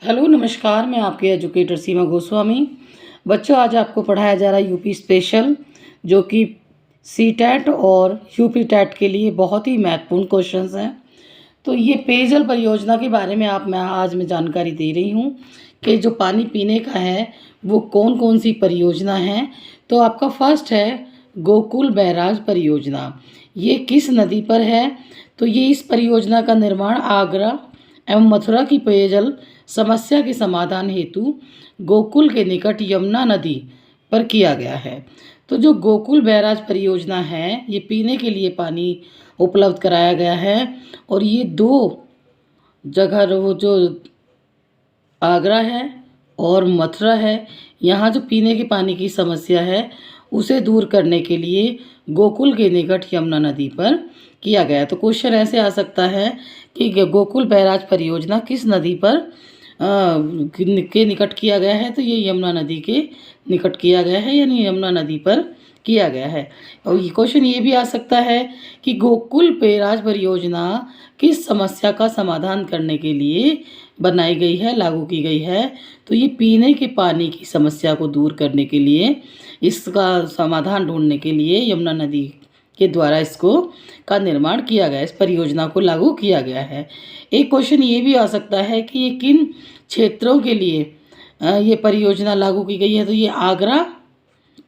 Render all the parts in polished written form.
Hello नमस्कार, मैं आपके एजुकेटर सीमा गोस्वामी। बच्चों, आज आपको पढ़ाया जा रहा है यूपी स्पेशल, जो कि सीटेट और यूपी टेट के लिए बहुत ही महत्वपूर्ण क्वेश्चंस हैं। तो ये पेयजल परियोजना के बारे में मैं जानकारी दे रही हूँ कि जो पानी पीने का है वो कौन कौन सी परियोजना है। तो आपका फर्स्ट है गोकुल बैराज परियोजना। ये किस नदी पर है? तो ये इस परियोजना का निर्माण आगरा एवं मथुरा की पेयजल समस्या के समाधान हेतु गोकुल के निकट यमुना नदी पर किया गया है। तो जो गोकुल बैराज परियोजना है, ये पीने के लिए पानी उपलब्ध कराया गया है। और ये दो जगह, वो जो आगरा है और मथुरा है, यहाँ जो पीने के पानी की समस्या है उसे दूर करने के लिए गोकुल के निकट यमुना नदी पर किया गया। तो क्वेश्चन ऐसे आ सकता है कि गोकुल बैराज परियोजना किस नदी पर के निकट किया गया है? तो ये यमुना नदी के निकट किया गया है, यानी यमुना नदी पर किया गया है। और ये क्वेश्चन ये भी आ सकता है कि गोकुल बैराज परियोजना किस समस्या का समाधान करने के लिए बनाई गई है, लागू की गई है? तो ये पीने के पानी की समस्या को दूर करने के लिए, इसका समाधान ढूंढने के लिए यमुना नदी के द्वारा इसको का निर्माण किया गया, इस परियोजना को लागू किया गया है। एक क्वेश्चन ये भी आ सकता है कि ये किन क्षेत्रों के लिए ये परियोजना लागू की गई है? तो ये आगरा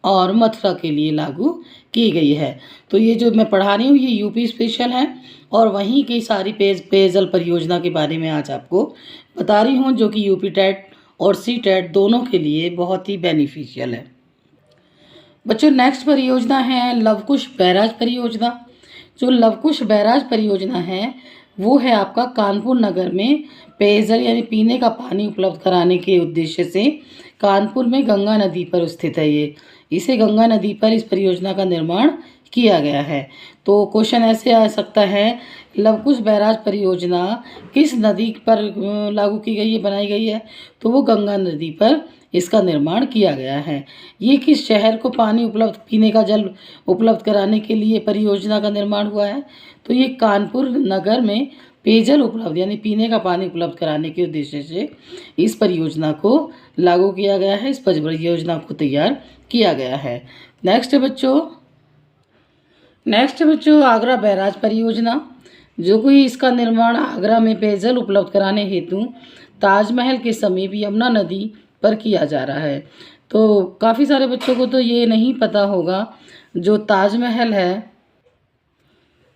और मथुरा के लिए लागू की गई है। तो ये जो मैं पढ़ा रही हूँ ये यूपी स्पेशल है, और वहीं की सारी पेयजल परियोजना के बारे में आज आपको बता रही हूँ, जो कि यूपी टेट और सी टेट दोनों के लिए बहुत ही बेनिफिशियल है। बच्चों, नेक्स्ट परियोजना है लवकुश बैराज परियोजना। जो लवकुश बैराज परियोजना है वो है आपका कानपुर नगर में पेयजल यानी पीने का पानी उपलब्ध कराने के उद्देश्य से कानपुर में गंगा नदी पर स्थित है। ये इसे गंगा नदी पर इस परियोजना का निर्माण किया गया है। तो क्वेश्चन ऐसे आ सकता है, लवकुश बैराज परियोजना किस नदी पर लागू की गई है, बनाई गई है? तो वो गंगा नदी पर इसका निर्माण किया गया है। ये किस शहर को पानी उपलब्ध पीने का जल उपलब्ध कराने के लिए परियोजना का निर्माण हुआ है? तो ये कानपुर नगर में पेयजल उपलब्ध यानी पीने का पानी उपलब्ध कराने के उद्देश्य से इस परियोजना को लागू किया गया है, इस परियोजना को तैयार किया गया है। नेक्स्ट बच्चों आगरा बैराज परियोजना, जो कि इसका निर्माण आगरा में पेयजल उपलब्ध कराने हेतु ताजमहल के समीप यमुना नदी पर किया जा रहा है। तो काफ़ी सारे बच्चों को तो ये नहीं पता होगा, जो ताजमहल है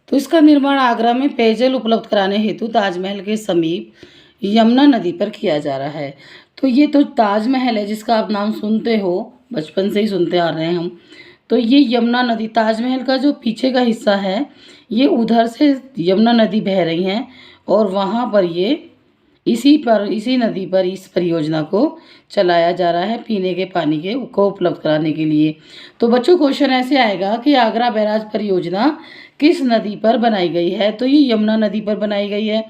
तो इसका निर्माण आगरा में पेयजल उपलब्ध कराने हेतु ताजमहल के समीप यमुना नदी पर किया जा रहा है। तो ये तो ताजमहल है जिसका आप नाम सुनते हो, बचपन से ही सुनते आ रहे हैं हम। तो ये यमुना नदी, ताजमहल का जो पीछे का हिस्सा है, ये उधर से यमुना नदी बह रही हैं और वहाँ पर ये इसी नदी पर इस परियोजना को चलाया जा रहा है पीने के पानी को उपलब्ध कराने के लिए। तो बच्चों, क्वेश्चन ऐसे आएगा कि आगरा बैराज परियोजना किस नदी पर बनाई गई है? तो ये यमुना नदी पर बनाई गई है।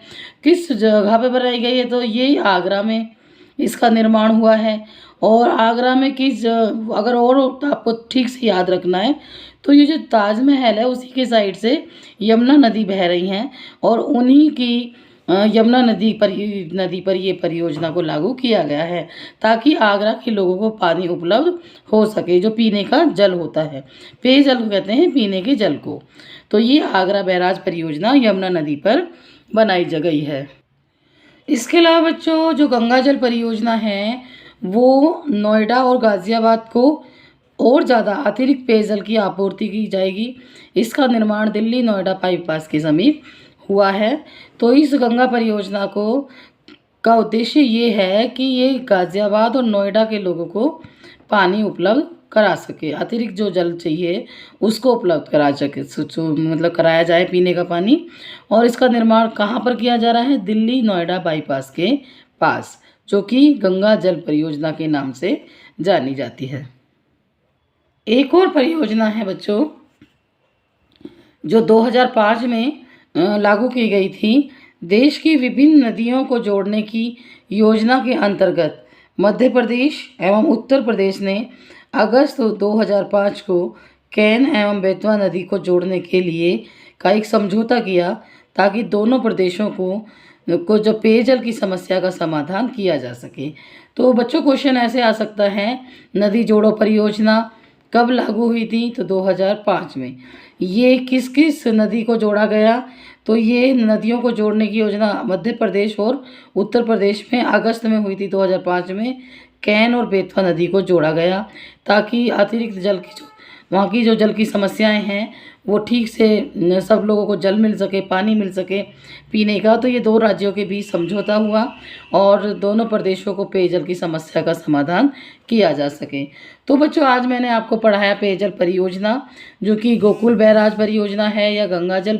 किस जगह पर बनाई गई है? तो ये आगरा में इसका निर्माण हुआ है। और आगरा में अगर और आपको ठीक से याद रखना है तो ये जो ताजमहल है उसी के साइड से यमुना नदी बह रही हैं, और उन्हीं की यमुना नदी पर ये परियोजना को लागू किया गया है, ताकि आगरा के लोगों को पानी उपलब्ध हो सके, जो पीने का जल होता है। पेयजल को कहते हैं पीने के जल को। तो ये आगरा बैराज परियोजना यमुना नदी पर बनाई गई है। इसके अलावा बच्चों, जो गंगा जल परियोजना है वो नोएडा और गाज़ियाबाद को और ज़्यादा अतिरिक्त पेयजल की आपूर्ति की जाएगी। इसका निर्माण दिल्ली नोएडा बाईपास के समीप हुआ है। तो इस गंगा परियोजना का उद्देश्य ये है कि ये गाज़ियाबाद और नोएडा के लोगों को पानी उपलब्ध करा सके, अतिरिक्त जो जल चाहिए उसको उपलब्ध करा सके, मतलब कराया जाए पीने का पानी। और इसका निर्माण कहाँ पर किया जा रहा है? दिल्ली नोएडा बाईपास के पास, जो कि गंगा जल परियोजना के नाम से जानी जाती है। एक और परियोजना है बच्चों, जो 2005 में लागू की गई थी। देश की विभिन्न नदियों को जोड़ने की योजना के अंतर्गत मध्य प्रदेश एवं उत्तर प्रदेश ने अगस्त 2005 को कैन एवं बेतवा नदी को जोड़ने के लिए का एक समझौता किया, ताकि दोनों प्रदेशों को को जो पेयजल की समस्या का समाधान किया जा सके। तो बच्चों क्वेश्चन ऐसे आ सकता है, नदी जोड़ो परियोजना कब लागू हुई थी? तो 2005 में। ये किस किस नदी को जोड़ा गया? तो ये नदियों को जोड़ने की योजना मध्य प्रदेश और उत्तर प्रदेश में अगस्त में हुई थी 2005 में। कैन और बेतवा नदी को जोड़ा गया ताकि अतिरिक्त जल की जो वहाँ की जो जल की समस्याएं हैं वो ठीक से सब लोगों को जल मिल सके, पानी मिल सके पीने का। तो ये दो राज्यों के बीच समझौता हुआ और दोनों प्रदेशों को पेयजल की समस्या का समाधान किया जा सके। तो बच्चों आज मैंने आपको पढ़ाया पेयजल परियोजना, जो कि गोकुल बैराज परियोजना है या गंगा जल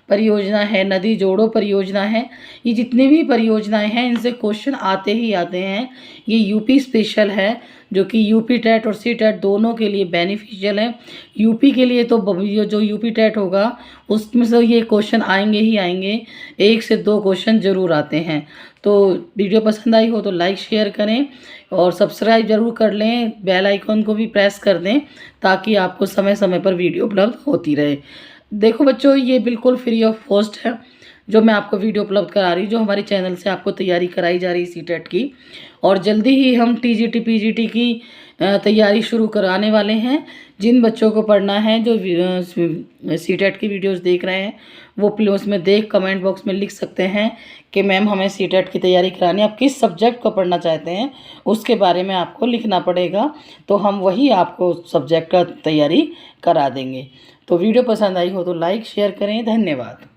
परियोजना है, नदी जोड़ो परियोजना है। ये जितनी भी परियोजनाएं हैं इनसे क्वेश्चन आते ही आते हैं। ये यूपी स्पेशल है, जो कि यूपी टेट और सी टेट दोनों के लिए बेनिफिशियल है। यूपी के लिए तो ये जो यूपी टेट होगा उसमें से ये क्वेश्चन आएंगे ही आएंगे, 1 से 2 क्वेश्चन ज़रूर आते हैं। तो वीडियो पसंद आई हो तो लाइक शेयर करें और सब्सक्राइब ज़रूर कर लें, बेल आइकन को भी प्रेस कर दें ताकि आपको समय समय पर वीडियो उपलब्ध होती रहे। देखो बच्चों, ये बिल्कुल फ्री ऑफ कॉस्ट है जो मैं आपको वीडियो उपलब्ध करा रही, जो हमारे चैनल से आपको तैयारी कराई जा रही सी टेट की। और जल्दी ही हम टीजीटी पीजीटी की तैयारी शुरू कराने वाले हैं। जिन बच्चों को पढ़ना है, जो सी टेट की वीडियोस देख रहे हैं, वो प्लीज़ उसमें देख कमेंट बॉक्स में लिख सकते हैं कि मैम हमें सी टेट की तैयारी करानी है। आप किस सब्जेक्ट को पढ़ना चाहते हैं उसके बारे में आपको लिखना पड़ेगा, तो हम वही आपको सब्जेक्ट का तैयारी करा देंगे। तो वीडियो पसंद आई हो तो लाइक शेयर करें। धन्यवाद।